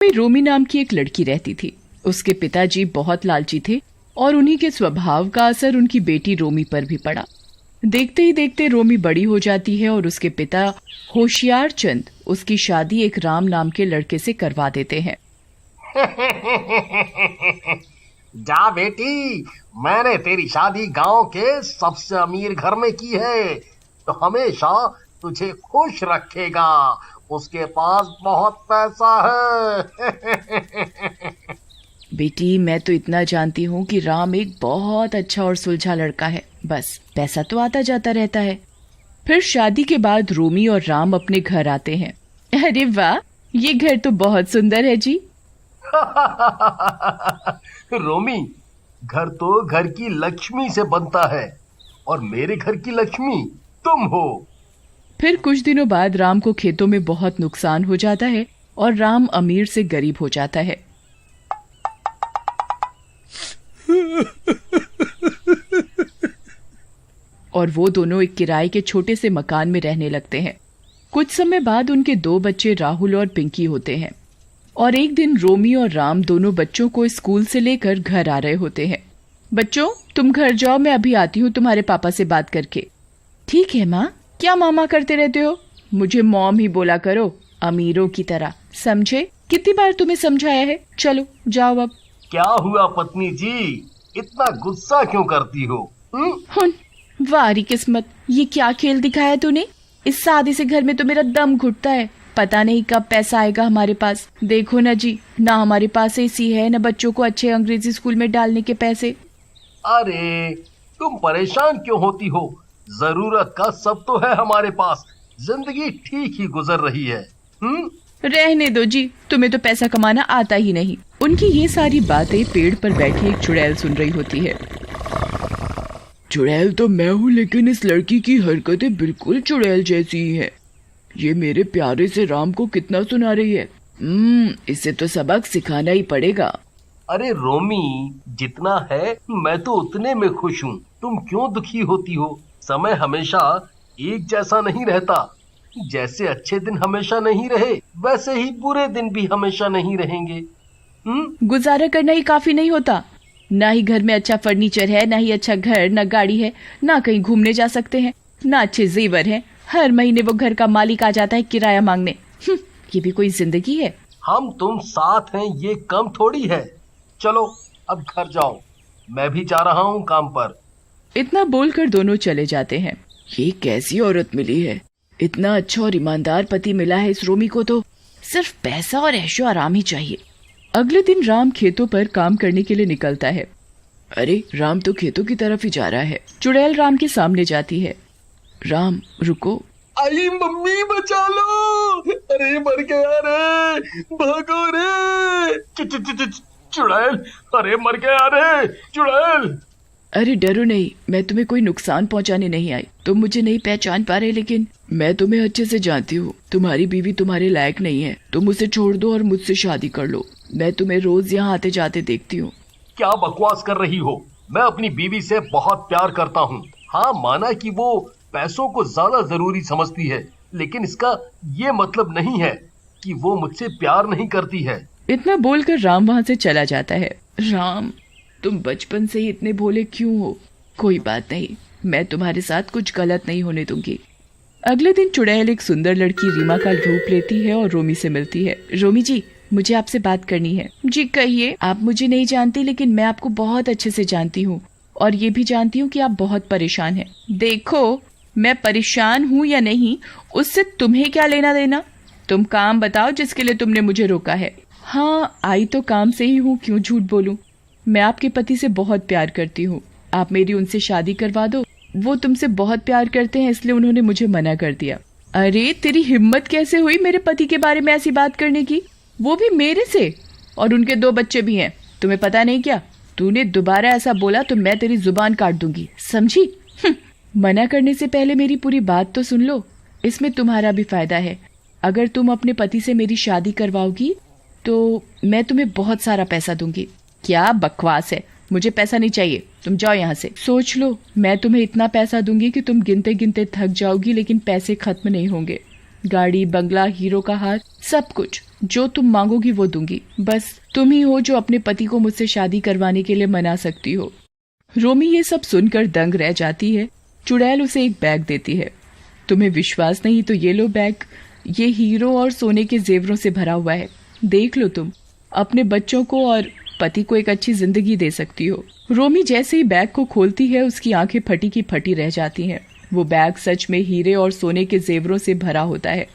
में रोमी नाम की एक लड़की रहती थी। उसके पिताजी बहुत लालची थे और उन्हीं के स्वभाव का असर उनकी बेटी रोमी पर भी पड़ा। देखते ही देखते रोमी बड़ी हो जाती है और उसके पिता होशियार चंद उसकी शादी एक राम नाम के लड़के से करवा देते हैं। जा बेटी, मैंने तेरी शादी गांव के सबसे अमीर घर में की है, तो हमेशा तुझे खुश रखेगा। उसके पास बहुत पैसा है। बेटी, मैं तो इतना जानती हूँ कि राम एक बहुत अच्छा और सुलझा लड़का है, बस पैसा तो आता जाता रहता है। फिर शादी के बाद रोमी और राम अपने घर आते हैं। अरे वाह, ये घर तो बहुत सुंदर है जी। रोमी, घर तो घर की लक्ष्मी से बनता है और मेरे घर की लक्ष्मी तुम हो। फिर कुछ दिनों बाद राम को खेतों में बहुत नुकसान हो जाता है और राम अमीर से गरीब हो जाता है। और वो दोनों एक किराए के छोटे से मकान में रहने लगते हैं। कुछ समय बाद उनके 2 बच्चे राहुल और पिंकी होते हैं और एक दिन रोमी और राम दोनों बच्चों को स्कूल से लेकर घर आ रहे होते हैं। बच्चों, तुम घर जाओ, मैं अभी आती हूँ तुम्हारे पापा से बात करके। ठीक है माँ। क्या मामा करते रहते हो? मुझे मॉम ही बोला करो, अमीरों की तरह, समझे? कितनी बार तुम्हें समझाया है। चलो जाओ अब। क्या हुआ पत्नी जी, इतना गुस्सा क्यों करती हो? वारी किस्मत, ये क्या खेल दिखाया तूने? इस शादी से घर में तो मेरा दम घुटता है। पता नहीं कब पैसा आएगा हमारे पास। देखो ना जी, ना हमारे पास एसी है, ना बच्चों को अच्छे अंग्रेजी स्कूल में डालने के पैसे। अरे तुम परेशान क्यों होती हो? जरूरत का सब तो है हमारे पास। जिंदगी ठीक ही गुजर रही है। रहने दो जी, तुम्हें तो पैसा कमाना आता ही नहीं। उनकी ये सारी बातें पेड़ पर बैठी एक चुड़ैल सुन रही होती है। चुड़ैल तो मैं हूँ, लेकिन इस लड़की की हरकतें बिल्कुल चुड़ैल जैसी ही है। ये मेरे प्यारे से राम को कितना सुना रही है। इसे तो सबक सिखाना ही पड़ेगा। अरे रोमी, जितना है मैं तो उतने में खुश हूँ। तुम क्यों दुखी होती हो? समय हमेशा एक जैसा नहीं रहता। जैसे अच्छे दिन हमेशा नहीं रहे, वैसे ही बुरे दिन भी हमेशा नहीं रहेंगे। गुजारा करना ही काफी नहीं होता? ना ही घर में अच्छा फर्नीचर है, ना ही अच्छा घर, ना गाड़ी है, ना कहीं घूमने जा सकते हैं, ना अच्छे जेवर हैं। हर महीने वो घर का मालिक आ जाता है किराया मांगने। ये भी कोई जिंदगी है? हम तुम साथ हैं, ये कम थोड़ी है। चलो अब घर जाओ, मैं भी जा रहा हूँ काम पर। इतना बोलकर दोनों चले जाते हैं। ये कैसी औरत मिली है? इतना अच्छा और ईमानदार पति मिला है इस रोमी को, तो सिर्फ पैसा और ऐशो आराम ही चाहिए। अगले दिन राम खेतों पर काम करने के लिए निकलता है। अरे राम तो खेतों की तरफ ही जा रहा है। चुड़ैल राम के सामने जाती है। राम रुको। आई मम्मी, बचा लो। अरे मर गया रे, भागो रे। चुड़ैल, अरे मर गया रे चुड़ैल। अरे डरो नहीं, मैं तुम्हें कोई नुकसान पहुंचाने नहीं आई। तुम मुझे नहीं पहचान पा रहे, लेकिन मैं तुम्हें अच्छे से जानती हूँ। तुम्हारी बीवी तुम्हारे लायक नहीं है। तुम उसे छोड़ दो और मुझसे शादी कर लो। मैं तुम्हें रोज यहाँ आते जाते देखती हूँ। क्या बकवास कर रही हो? मैं अपनी बीवी से बहुत प्यार करता हूँ। हाँ, माना कि वो पैसों को ज्यादा जरूरी समझती है, लेकिन इसका ये मतलब नहीं है कि वो मुझसे प्यार नहीं करती है। इतना बोलकर राम वहाँ से चला जाता है। राम, तुम बचपन से ही इतने भोले क्यों हो? कोई बात नहीं, मैं तुम्हारे साथ कुछ गलत नहीं होने दूंगी। अगले दिन चुड़ैल एक सुंदर लड़की रीमा का रूप लेती है और रोमी से मिलती है। रोमी जी, मुझे आपसे बात करनी है। जी कहिए। आप मुझे नहीं जानती, लेकिन मैं आपको बहुत अच्छे से जानती हूँ और ये भी जानती हूँ कि आप बहुत परेशान हैं। देखो, मैं परेशान हूँ या नहीं, उससे तुम्हें क्या लेना देना? तुम काम बताओ जिसके लिए तुमने मुझे रोका है। हाँ, आई तो काम से ही हूँ, क्यों झूठ बोलूं। मैं आपके पति से बहुत प्यार करती हूँ। आप मेरी उनसे शादी करवा दो। वो तुमसे बहुत प्यार करते हैं, इसलिए उन्होंने मुझे मना कर दिया। अरे तेरी हिम्मत कैसे हुई मेरे पति के बारे में ऐसी बात करने की, वो भी मेरे से? और उनके 2 बच्चे भी हैं। तुम्हें पता नहीं क्या? तूने दोबारा ऐसा बोला तो मैं तेरी जुबान काट दूंगी, समझी? मना करने से पहले मेरी पूरी बात तो सुन लो। इसमें तुम्हारा भी फायदा है। अगर तुम अपने पति से मेरी शादी करवाओगी तो मैं तुम्हें बहुत सारा पैसा दूंगी। क्या बकवास है? मुझे पैसा नहीं चाहिए, तुम जाओ यहाँ से। सोच लो, मैं तुम्हें इतना पैसा दूंगी कि तुम गिनते गिनते थक जाओगी, लेकिन पैसे खत्म नहीं होंगे। गाड़ी, बंगला, हीरो का हार, सब कुछ। जो तुम मांगोगी वो दूंगी। बस तुम ही हो जो अपने पति को मुझसे शादी करवाने के लिए मना सकती हो। रोमी ये सब सुनकर दंग रह जाती है। चुड़ैल उसे एक बैग देती है। तुम्हें विश्वास नहीं तो ये लो बैग, ये हीरो और सोने के जेवरों से भरा हुआ है। देख लो, तुम अपने बच्चों को और पति को एक अच्छी जिंदगी दे सकती हो। रोमी जैसे ही बैग को खोलती है उसकी आंखें फटी की फटी रह जाती हैं। वो बैग सच में हीरे और सोने के जेवरों से भरा होता है।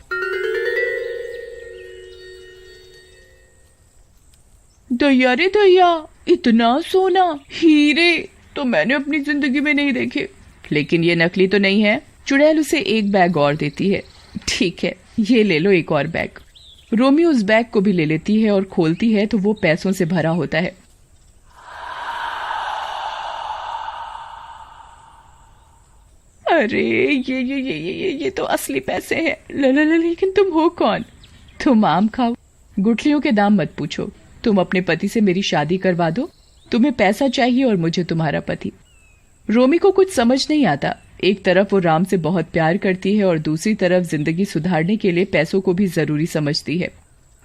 दया रे दया, इतना सोना, हीरे तो मैंने अपनी जिंदगी में नहीं देखे। लेकिन ये नकली तो नहीं है। चुड़ैल उसे एक बैग और देती है। ठीक है, ये ले लो एक और बैग। रोमी उस बैग को भी ले लेती है और खोलती है तो वो पैसों से भरा होता है। अरे ये तो असली पैसे हैं। लेकिन तुम हो कौन? तुम आम खाओ, गुठलियों के दाम मत पूछो। तुम अपने पति से मेरी शादी करवा दो। तुम्हें पैसा चाहिए और मुझे तुम्हारा पति। रोमी को कुछ समझ नहीं आता। एक तरफ वो राम से बहुत प्यार करती है और दूसरी तरफ जिंदगी सुधारने के लिए पैसों को भी जरूरी समझती है।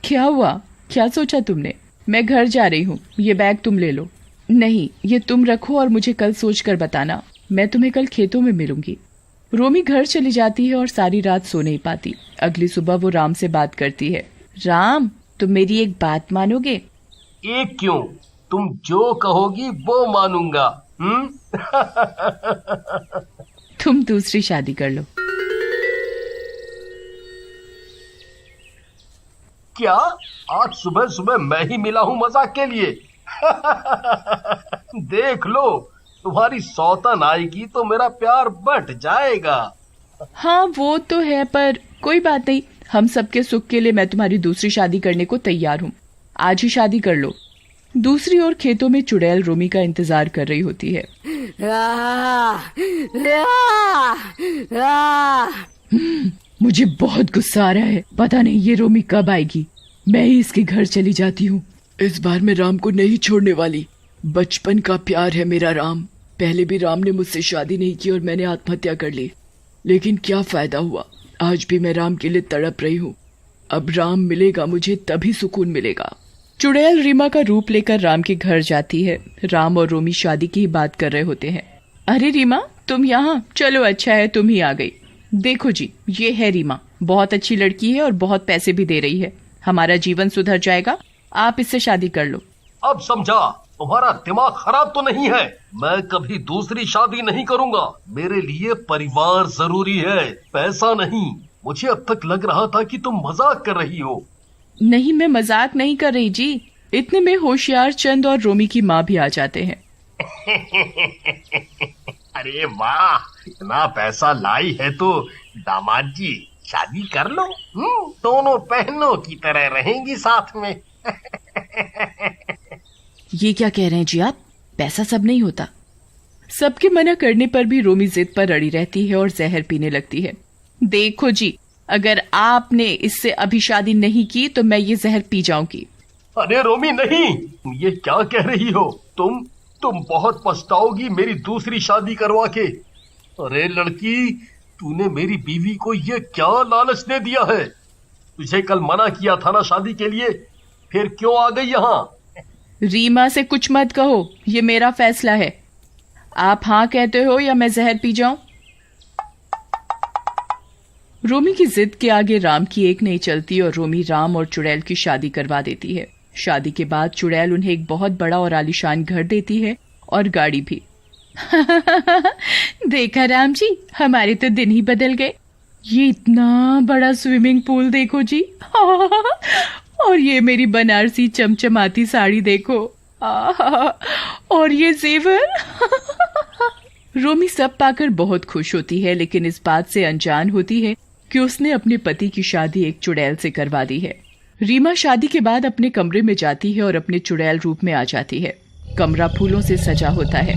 क्या हुआ? क्या सोचा तुमने? मैं घर जा रही हूँ, ये बैग तुम ले लो। नहीं, ये तुम रखो और मुझे कल सोच कर बताना। मैं तुम्हें कल खेतों में मिलूंगी। रोमी घर चली जाती है और सारी रात सो नहीं पाती। अगली सुबह वो राम से बात करती है। राम, तुम मेरी एक बात मानोगे? एक क्यों, तुम जो कहोगी वो मानूंगा। तुम दूसरी शादी कर लो। क्या? आज सुबह सुबह मैं ही मिला हूँ मजाक के लिए? देख लो, तुम्हारी सौतन आएगी तो मेरा प्यार बढ़ जाएगा। हाँ वो तो है, पर कोई बात नहीं। हम सबके सुख के लिए मैं तुम्हारी दूसरी शादी करने को तैयार हूँ। आज ही शादी कर लो। दूसरी ओर खेतों में चुड़ैल रोमी का इंतजार कर रही होती है। मुझे बहुत गुस्सा आ रहा है। पता नहीं ये रोमी कब आएगी। मैं ही इसके घर चली जाती हूँ। इस बार मैं राम को नहीं छोड़ने वाली। बचपन का प्यार है मेरा राम। पहले भी राम ने मुझसे शादी नहीं की और मैंने आत्महत्या कर ली, लेकिन क्या फायदा हुआ। आज भी मैं राम के लिए तड़प रही हूँ। अब राम मिलेगा मुझे तभी सुकून मिलेगा। चुड़ैल रीमा का रूप लेकर राम के घर जाती है। राम और रोमी शादी की ही बात कर रहे होते हैं। अरे रीमा, तुम यहाँ? चलो अच्छा है तुम ही आ गई। देखो जी, ये है रीमा। बहुत अच्छी लड़की है और बहुत पैसे भी दे रही है। हमारा जीवन सुधर जाएगा। आप इससे शादी कर लो। अब समझा, तुम्हारा दिमाग खराब तो नहीं है? मैं कभी दूसरी शादी नहीं करूंगा। मेरे लिए परिवार जरूरी है, पैसा नहीं। मुझे अब तक लग रहा था कि तुम मजाक कर रही हो। नहीं, मैं मजाक नहीं कर रही जी। इतने में होशियार चंद और रोमी की माँ भी आ जाते हैं। अरे वाह, इतना पैसा लाई है तो दामाद जी शादी कर लो। दोनों बहनों की तरह रहेंगी साथ में। ये क्या कह रहे हैं जी आप? पैसा सब नहीं होता। सबके मना करने पर भी रोमी जिद पर अड़ी रहती है और जहर पीने लगती है। देखो जी, अगर आपने इससे अभी शादी नहीं की तो मैं ये जहर पी जाऊंगी। अरे रोमी नहीं, ये क्या कह रही हो? तुम बहुत पछताओगी मेरी दूसरी शादी करवा के। अरे लड़की, तूने मेरी बीवी को ये क्या लालच दे दिया है? तुझे कल मना किया था ना शादी के लिए, फिर क्यों आ गई यहाँ? रीमा से कुछ मत कहो, ये मेरा फैसला है। आप हाँ कहते हो या मैं जहर पी जाऊं? रोमी की जिद के आगे राम की एक नहीं चलती और रोमी राम और चुड़ैल की शादी करवा देती है। शादी के बाद चुड़ैल उन्हें एक बहुत बड़ा और आलीशान घर देती है और गाड़ी भी। देखा राम जी, हमारे तो दिन ही बदल गए। ये इतना बड़ा स्विमिंग पूल देखो जी। और ये मेरी बनारसी चमचमाती साड़ी देखो। और ये जेवर। रोमी सब पाकर बहुत खुश होती है, लेकिन इस बात से अनजान होती है कि उसने अपने पति की शादी एक चुड़ैल से करवा दी है। रीमा शादी के बाद अपने कमरे में जाती है और अपने चुड़ैल रूप में आ जाती है। कमरा फूलों से सजा होता है।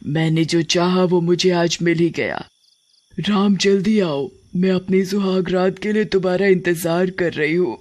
मैंने जो चाहा वो मुझे आज मिल ही गया। राम जल्दी आओ, मैं अपनी सुहाग रात के लिए तुम्हारा इंतजार कर रही हूँ।